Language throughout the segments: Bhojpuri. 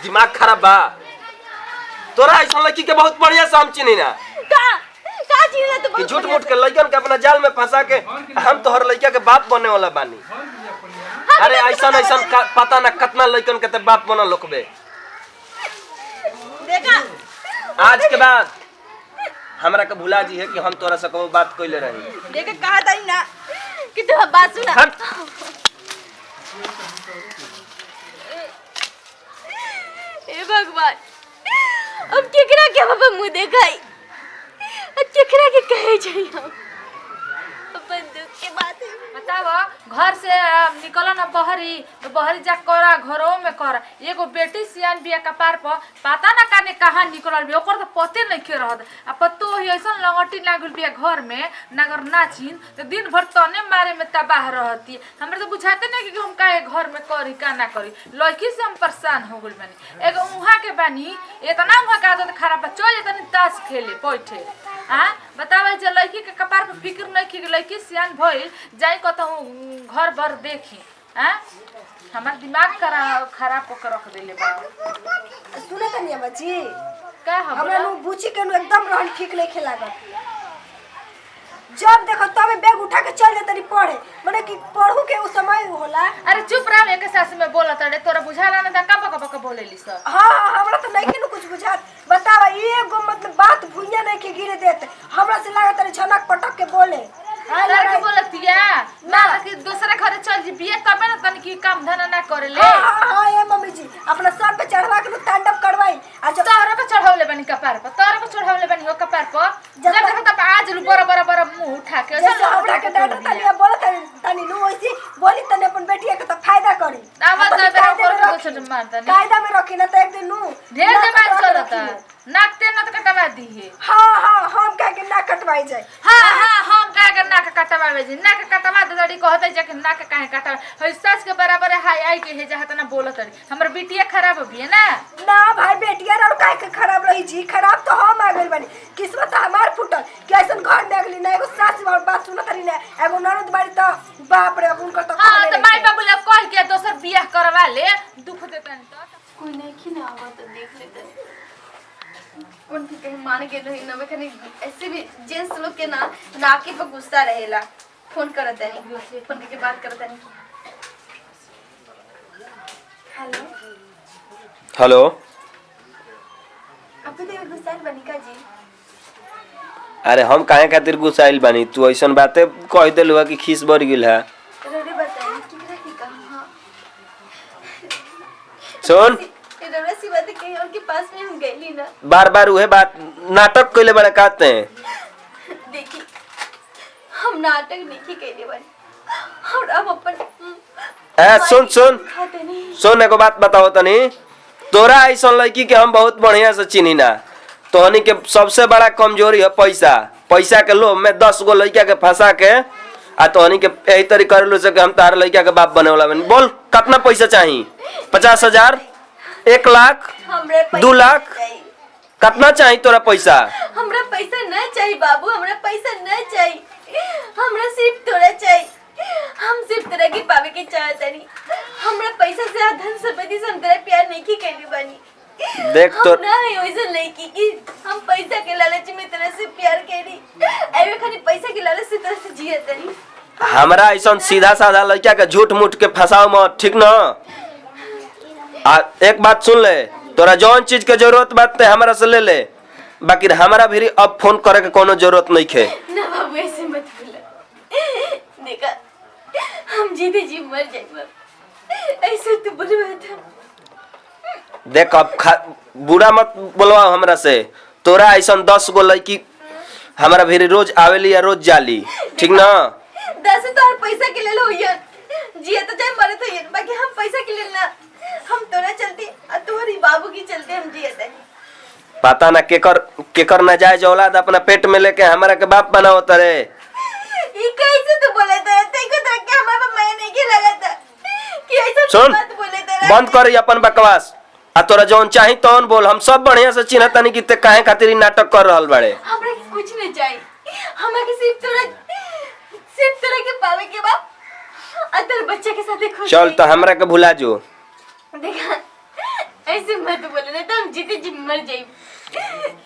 दिमाग खराब बा तोरा ऐसा लड़की के बहुत बढ़िया से हम चिनी ना का चिनी तो झूठ मूठ के लड़कन के अपना जाल में फंसा के हम तोहर लड़का के बाप बने वाला बानी। अरे ऐसा ऐसा पता ना कितना लड़कन के बाप बना लोकबे। देखा आज के बाद हमरा के भुला जी है कि हम तोरा से कबो बात कइले रही। देखा कहा था ना कि तू बात सुना। ए भगवान अब केकरा के बाबा मुंह देखाई अब केकरा के कहे जाई हम अपन दुख के बात है। बताओ घर से निकल ना बहरी तो बहरी जा करा घरों में कर एगो बेटी सियान बिया कपार पर पता ना काने कहाँ निकलल बिया ओकर तो पते नहीं के रहत आ पतो ही ऐसा लंगटी लागल बिया घर में नगर नाचिन तो दिन भर तने मारे में तबाह रहती। हमरे तो बुझाते नहीं कि हम काहे घर में करी का ना करी लड़की से हम परेशान हो गइल बानी। एगो उहा के बानी इतना उहा का आदत खराब बा चल तनी ताश खेले बैठे हां बतावे जे लड़की के कपार पर फिक्र नहीं कि लड़की सियान भइल जाई कहूँ घर भर देखी हैं हमार दिमाग खराब होकर रख देले बा। सुने तनी बच्ची का हमरा नु बुची के नु एकदम रहन ठीक नहीं खेलागत। जब देखो तब बैग उठा के चल जातनी पढ़े माने कि पढ़ू के उस समय होला। अरे चुप रह एक सास में बोलत रे तोरा बुझाला ना का बक बोलेली सब। हां हमरा तो नहीं के कुछ बुझात बतावा एगो मतलब बात भुइया नहीं के गिरे देत हमरा से लागत रे झनक पटक के बोले लड़की बोलतिया ना कि दूसरा घरे चल जी बिया तबे ना तनी की काम धंधा ना करे ले। हां ए मम्मी जी अपना सर पे चढ़वा के तांडव करवाई आ जब तोरा पे चढ़ावले बनी कपार पर तोरा पे चढ़ावले बनी हो कपार पर जब देखो तब आज लू बड़ा मुंह उठा के जैसे हमरा के डाटा तनी बोलत तनी नु वैसी बोली तने अपन बेटिया के तो फायदा करी आवाज ना कर छोटे मारता नहीं कायदा में रखी ना तो एक दिन नु ढेर दिमाग चलता नाक ते न तो कटवा दी है। हां हम कह के नाक कटवाई जाए। हां हम कह के नाक कटवावे जी नाक कटवा दे दड़ी कहते जे कि नाक काहे कटवा हई सच के बराबर हाय आई के हे जहां तना बोलत रे हमर बिटिया खराब हो बिया ना भाई बेटिया और काहे के खराब रही जी खराब तो हम आ गेल बानी किस्मत हमार फुटल कैसन घर देगली ना एगो सास बात सुनत रही ना एगो ननद बाड़ी तो बाप रे उनका तो हां तो माई बाबू लोग कह के दोसर बियाह करवा ले दुख देतन तो कोई नहीं कि ना आवा तो देख लेते उनकी कहीं मान के रही ना मैं कहीं ऐसे भी जेंट्स लोग के ना नाके पर गुस्सा रहेला फोन करत नहीं फोन करके बात करत नहीं। हेलो हेलो आप तो गुस्सा बनी का जी। अरे हम काहे खातिर गुस्साइल बानी तू ऐसन बातें कह देलु कि खीस बढ़ गेल है। रोडे बताई कि रही कहां सुन सी बात कहीं और के पास में हम गईली ना बार बार वह बात नाटक कइले बड़ा कहते हैं। देखी हम नाटक नहीं कइले बानी और अब अपन ए सुन एगो बात बताओ तनी तोरा ऐसा लड़की के हम बहुत बढ़िया से चिन्ही ना तोहनी के सबसे बड़ा कमजोरी है पैसा के लोभ में 10 गो लड़का के फंसा के आ तोहनी के यही तरीका कर लो से कि हम तार लड़का के बाप बने वाला बनी। बोल कितना पैसा चाहिए 50,000 1 लाख 2 लाख कितना चाहिए तोरा पैसा। हमरा पैसा नहीं चाहिए बाबू हमरा पैसा नहीं चाहिए हमरा सिर्फ तोरा चाहिए हम सिर्फ तरह की पावे के चाहते नहीं हमरा पैसा से धन संपत्ति से हम तेरा प्यार नहीं की कहली बानी देख तो ना है वैसे लड़की की हम पैसा के लालच में तरह से प्यार करी एवे खाली पैसा के लालच से तरह से जिए तनी हमरा ऐसा सीधा साधा लड़का के झूठ मूठ के फंसाओ मत ठीक ना। आ एक बात सुन ले तोरा जौन चीज के जरूरत बात हमरा से ले ले बाकी हमरा भी अब फोन करे के कोनो जरूरत नहीं खे ना बाबू ऐसे मत बोला देखा हम जीते जी मर जाए ऐसे तू बोलवा था देख अब बुरा मत बोलवा हमरा से तोरा ऐसा 10 गो लड़की हमरा भी रोज आवेली या रोज जाली ठीक ना 10 तो और पैसा के ले लो यार जिया तो चाहे मरे तो यार बाकी हम पैसा के ले ना हम तोरा चलते और तुम्हारी बाबू की चलते हम जिया थे पता ना केकर ना जाए औलाद अपना पेट में लेके हमरा के बाप बनाओ तरे ये कैसे तू बोले था तेको तो क्या हमारा मैं नहीं के लगा था कि ऐसा सुन बात बोले था बंद कर अपन बकवास आ तोरा जौन चाही तौन बोल हम सब बढ़िया से चिन्ह तनी कि ते काहे खातिर नाटक कर रहल बाड़े। हमरा कुछ नहीं चाहिए हमरा के सिर्फ तोरा के पावे के बाप अतर बच्चे के साथ खुश चल तो हमरा के भुला जो देखा ऐसे मत बोले ना, तो हम जीते जी मर जाए।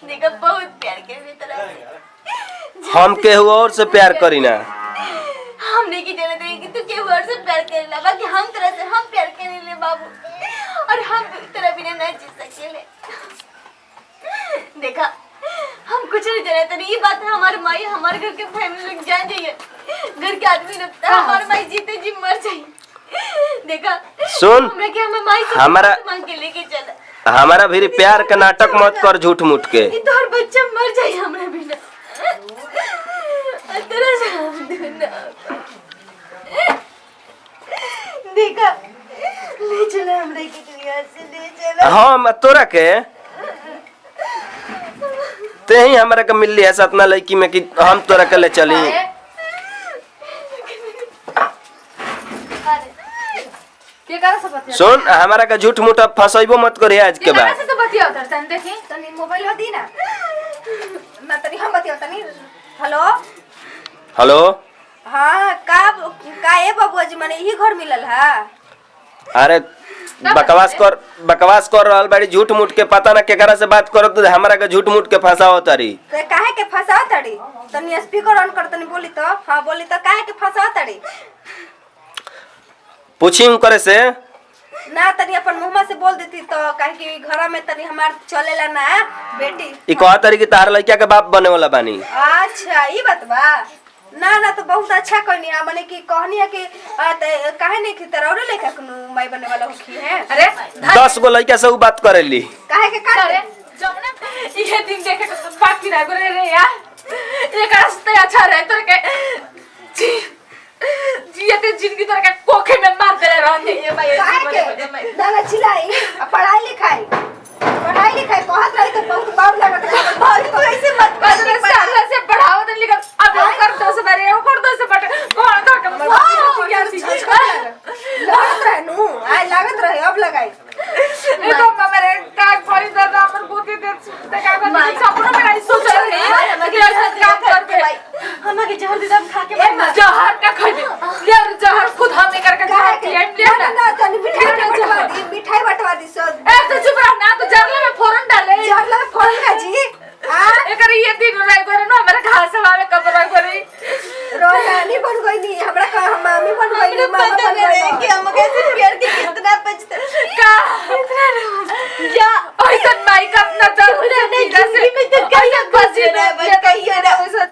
देखा बहुत प्यार करे तरह से। हम केहू और से प्यार करी ना। हमने की जरूरत है कि तू केहू और से प्यार करे ला, बाकी हम तरह से हम प्यार करे ले बाबू, और हम तेरा बिना ना जी सकेले। देखा हम कुछ नहीं जानते नहीं, ये बात है हमारे माई हमारे घर के फैमिली लोग जान जाइए, घर के आदमी लोग हमारे माई जीते जी मर जाइए। देखा सुन, हमरा के हमारे माई से हमारा मांग के लेके चला, हमारा भी प्यार का नाटक मत कर झूठ मूठ के। ये तोहर बच्चा मर जाए हमरा बिना। तेरा देखा ले चला हमरे की दुनिया से, ले चला। हम तोरा के ते ही हमारा के मिल है सतना लड़की में कि हम तोरा के ले चली। के करा सब बतिया सुन, हमारा का झूठ मूठ फसैबो मत करे आज के बाद। से तो बतिया उधर तन देखी तनी मोबाइल हो दी ना, ना तनी हम बतिया तनी। हेलो हेलो, हाँ का ए बाबूआ जी माने यही घर मिलल है? अरे बकवास कर रहल बाड़ी झूठ मूठ के, पता ना केकरा से बात करत हमारा के झूठ मूठ के फंसाओ तारी। तो काहे के फंसाओ तड़ी? तनी स्पीकर ऑन कर तनी बोली तो। हाँ बोली तो काहे के फंसाओ तड़ी? पूछी करे से ना तनी अपन मुंह से बोल देती तो, काहे कि घर में तनी हमार चलेला ना बेटी। ई कहा तारी कि तार लड़का के बाप बने वाला बानी। अच्छा ई बात बा ना, ना तो बहुत अच्छा कहनी है, माने कि कहनी है कि काहे नहीं कि तरौरे लेके कनु माई बने वाला होखी है। अरे 10 गो लड़का से उ बात करेली। काहे के का अरे जौने ये दिन देखे तो बाकी रह गए रे यार, एक रास्ते अच्छा रहे तोर के जियते जिंदगी तोर के कोखे में मार देले रहते। ये भाई काहे के दादा चिल्लाई पढ़ाई लिखाई कहत रही तो बहुत बाप लगत रही। बहुत तो ऐसे मत बदले साला से पढ़ाओ तो लिखा अब वो कर दो से बारे वो कर दो से बट कौन का कम लागत रहे नु आय लागत रहे अब लगाई। ए तो मेरे का कोई दादा हमर बुद्धि दे ते का कर सपनों में नहीं सोच रहे हैं काम कर के भाई हम के जहर दम खा के जहर का खा दे ले जहर खुद हम करके खा के ले ना तनी मिठाई बटवा दी सो। ए तो चुप रह ना, तो जरला में फोरन डाले जरला में फोरन का जी एकर ये दिन रह गरे ना हमारे घास हवा में कब रह गरे रोहानी बन गई नी हमरा का मामी बन गई नी मामा बन गई कि हम कैसे प्यार के कितना बचता का जा ऐसा माई का अपना दर्द से जिंदगी में तो कैसे बच रहा है